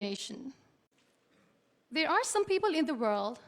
nation. There are some people in the world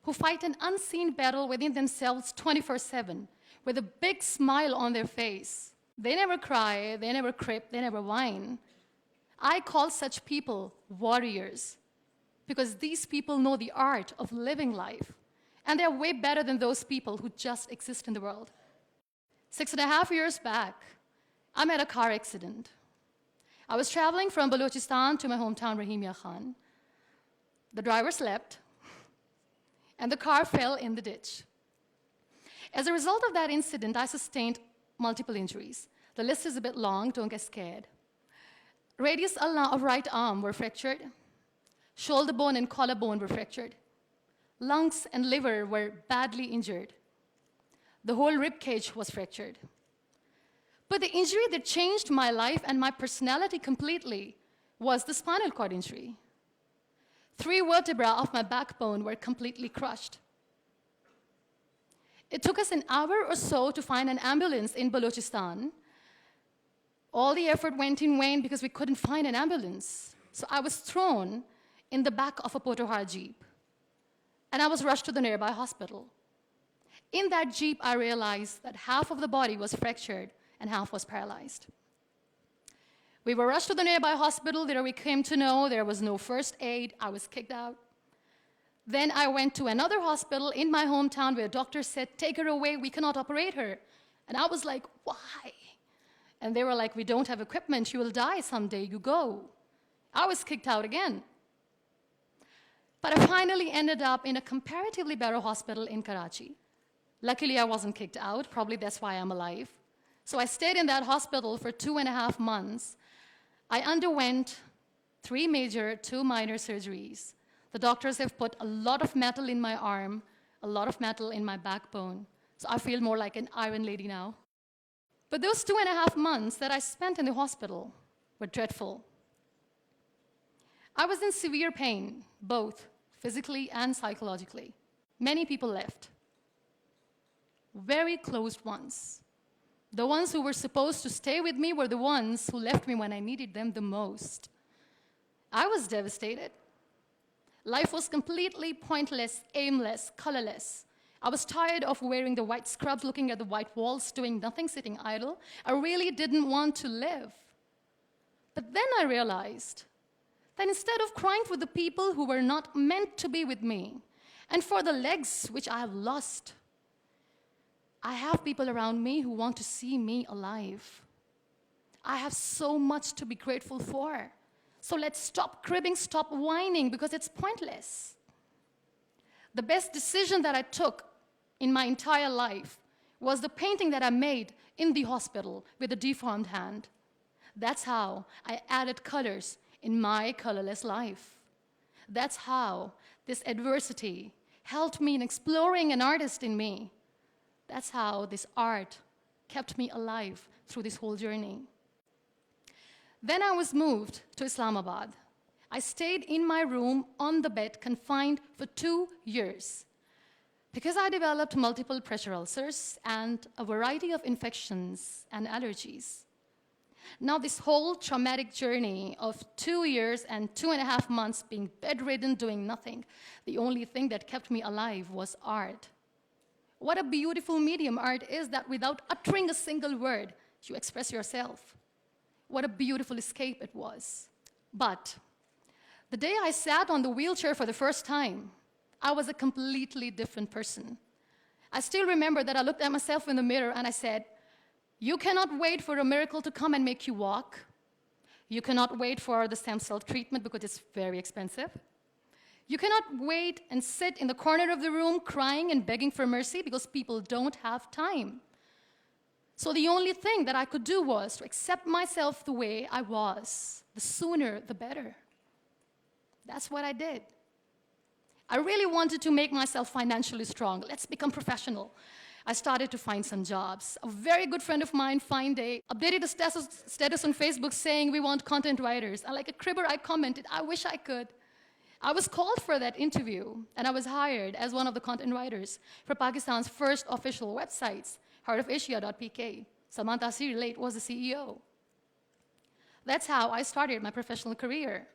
who fight an unseen battle within themselves 24/7 with a big smile on their face. They never cry, they never crip, they never whine. I call such people warriors because these people know the art of living life, and they're way better than those people who just exist in the world. 6.5 years back, I met a car accident. I was traveling from Balochistan to my hometown, Rahimia Khan. The driver slept, and the car fell in the ditch. As a result of that incident, I sustained multiple injuries. The list is a bit long, don't get scared. Radius ulna of right arm were fractured. Shoulder bone and collarbone were fractured. Lungs and liver were badly injured. The whole rib cage was fractured. But the injury that changed my life and my personality completely was the spinal cord injury. 3 vertebrae of my backbone were completely crushed. It took us an hour or so to find an ambulance in Balochistan. All the effort went in vain because we couldn't find an ambulance. So I was thrown in the back of a Potohar Jeep, and I was rushed to the nearby hospital. In that Jeep, I realized that half of the body was fractured and half was paralyzed. We were rushed to the nearby hospital. There we came to know there was no first aid. I was kicked out. Then I went to another hospital in my hometown where doctors said, "Take her away, we cannot operate her." And I was like, "Why?" And they were like, "We don't have equipment, you will die someday, you go." I was kicked out again. But I finally ended up in a comparatively better hospital in Karachi. Luckily, I wasn't kicked out, probably that's why I'm alive. So I stayed in that hospital for 2.5 months. I underwent 3 major, 2 minor surgeries. The doctors have put a lot of metal in my arm, a lot of metal in my backbone. So I feel more like an iron lady now. But those 2.5 months that I spent in the hospital were dreadful. I was in severe pain, both physically and psychologically. Many people left. Very close ones. The ones who were supposed to stay with me were the ones who left me when I needed them the most. I was devastated. Life was completely pointless, aimless, colorless. I was tired of wearing the white scrubs, looking at the white walls, doing nothing, sitting idle. I really didn't want to live. But then I realized that instead of crying for the people who were not meant to be with me, and for the legs which I have lost, I have people around me who want to see me alive. I have so much to be grateful for. So let's stop cribbing, stop whining, because it's pointless. The best decision that I took in my entire life was the painting that I made in the hospital with a deformed hand. That's how I added colors in my colorless life. That's how this adversity helped me in exploring an artist in me. That's how this art kept me alive through this whole journey. Then I was moved to Islamabad. I stayed in my room on the bed, confined for 2 years, because I developed multiple pressure ulcers and a variety of infections and allergies. Now, this whole traumatic journey of 2 years and 2.5 months being bedridden, doing nothing, the only thing that kept me alive was art. What a beautiful medium art is, that without uttering a single word, you express yourself. What a beautiful escape it was. But the day I sat on the wheelchair for the first time, I was a completely different person. I still remember that I looked at myself in the mirror and I said, "You cannot wait for a miracle to come and make you walk. You cannot wait for the stem cell treatment because it's very expensive. You cannot wait and sit in the corner of the room crying and begging for mercy because people don't have time." So the only thing that I could do was to accept myself the way I was. The sooner, the better. That's what I did. I really wanted to make myself financially strong. Let's become professional. I started to find some jobs. A very good friend of mine, Fine Day, updated a status on Facebook saying, "We want content writers." And like a cribber, I commented, "I wish I could." I was called for that interview, and I was hired as one of the content writers for Pakistan's first official websites, heartofasia.pk. Salman Taseer Late was the CEO. That's how I started my professional career.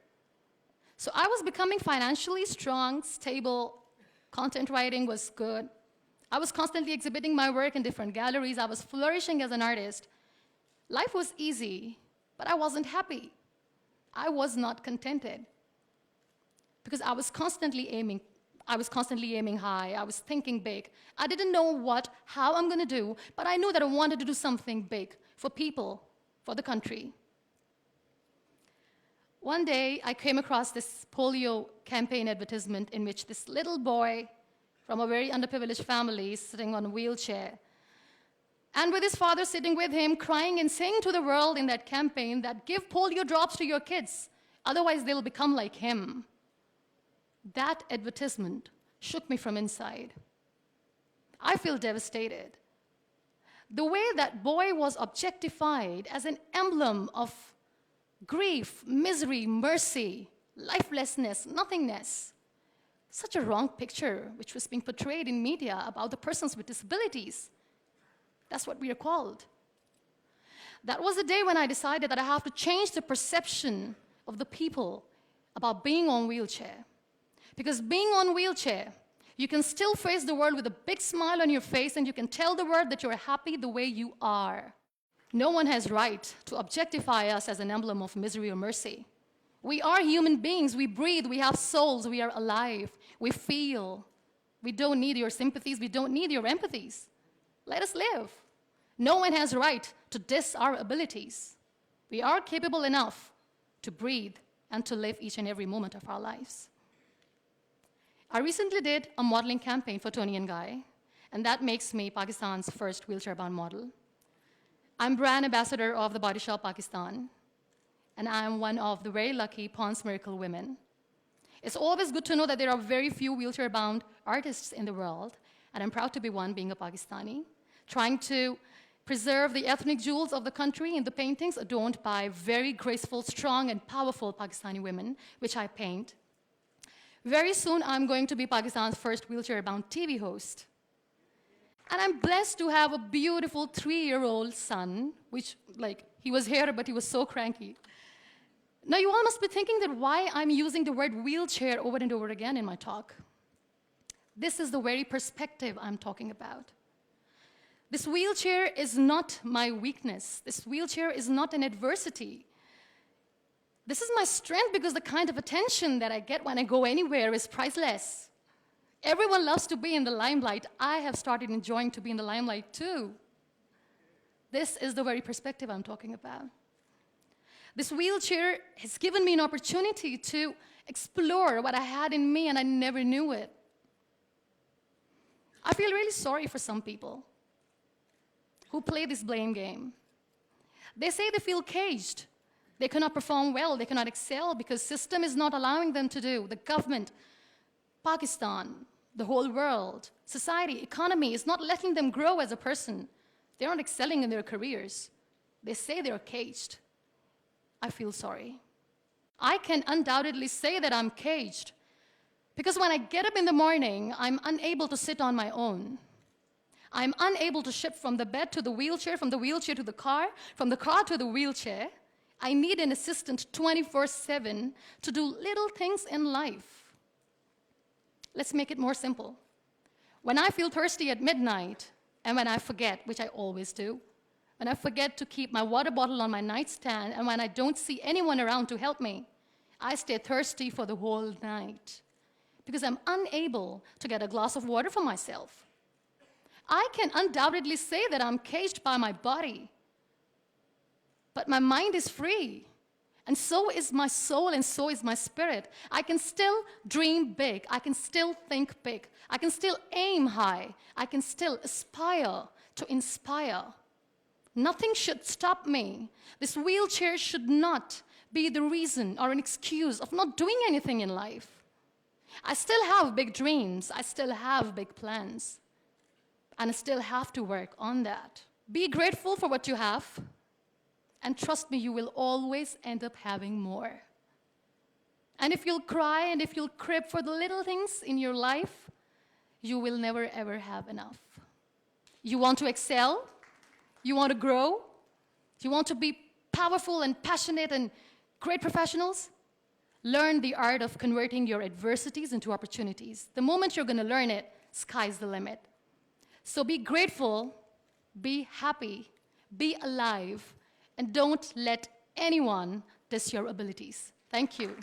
So I was becoming financially strong, stable, content writing was good. I was constantly exhibiting my work in different galleries. I was flourishing as an artist. Life was easy, but I wasn't happy. I was not contented because I was constantly aiming high. I was thinking big. I didn't know how I'm going to do, but I knew that I wanted to do something big for people, for the country. One day, I came across this polio campaign advertisement in which this little boy from a very underprivileged family is sitting on a wheelchair, and with his father sitting with him, crying and saying to the world in that campaign that give polio drops to your kids, otherwise they'll become like him. That advertisement shook me from inside. I feel devastated. The way that boy was objectified as an emblem of grief, misery, mercy, lifelessness, nothingness. Such a wrong picture which was being portrayed in media about the persons with disabilities. That's what we are called. That was the day when I decided that I have to change the perception of the people about being on wheelchair. Because being on wheelchair, you can still face the world with a big smile on your face and you can tell the world that you're happy the way you are. No one has right to objectify us as an emblem of misery or mercy. We are human beings, we breathe, we have souls, we are alive, we feel. We don't need your sympathies, we don't need your empathies. Let us live. No one has right to diss our abilities. We are capable enough to breathe and to live each and every moment of our lives. I recently did a modeling campaign for Toni & Guy, and that makes me Pakistan's first wheelchair-bound model. I'm brand ambassador of The Body Shop Pakistan, and I'm one of the very lucky Pond's Miracle women. It's always good to know that there are very few wheelchair-bound artists in the world, and I'm proud to be one, being a Pakistani, trying to preserve the ethnic jewels of the country in the paintings adorned by very graceful, strong, and powerful Pakistani women, which I paint. Very soon, I'm going to be Pakistan's first wheelchair-bound TV host. And I'm blessed to have a beautiful 3-year-old son, which, he was here, but he was so cranky. Now, you all must be thinking that why I'm using the word wheelchair over and over again in my talk. This is the very perspective I'm talking about. This wheelchair is not my weakness. This wheelchair is not an adversity. This is my strength because the kind of attention that I get when I go anywhere is priceless. Everyone loves to be in the limelight. I have started enjoying to be in the limelight too. This is the very perspective I'm talking about. This wheelchair has given me an opportunity to explore what I had in me and I never knew it. I feel really sorry for some people who play this blame game. They say they feel caged. They cannot perform well, they cannot excel because system is not allowing them to do. The government, Pakistan, the whole world, society, economy is not letting them grow as a person. They're not excelling in their careers. They say they're caged. I feel sorry. I can undoubtedly say that I'm caged because when I get up in the morning, I'm unable to sit on my own. I'm unable to shift from the bed to the wheelchair, from the wheelchair to the car, from the car to the wheelchair. I need an assistant 24/7 to do little things in life. Let's make it more simple. When I feel thirsty at midnight, and when I forget, which I always do, when I forget to keep my water bottle on my nightstand, and when I don't see anyone around to help me, I stay thirsty for the whole night because I'm unable to get a glass of water for myself. I can undoubtedly say that I'm caged by my body, but my mind is free, and so is my soul, and so is my spirit. I can still dream big. I can still think big. I can still aim high. I can still aspire to inspire. Nothing should stop me. This wheelchair should not be the reason or an excuse of not doing anything in life. I still have big dreams. I still have big plans. And I still have to work on that. Be grateful for what you have. And trust me, you will always end up having more. And if you'll cry and if you'll crib for the little things in your life, you will never ever have enough. You want to excel? You want to grow? You want to be powerful and passionate and great professionals? Learn the art of converting your adversities into opportunities. The moment you're going to learn it, sky's the limit. So be grateful, be happy, be alive, and don't let anyone diss your abilities. Thank you.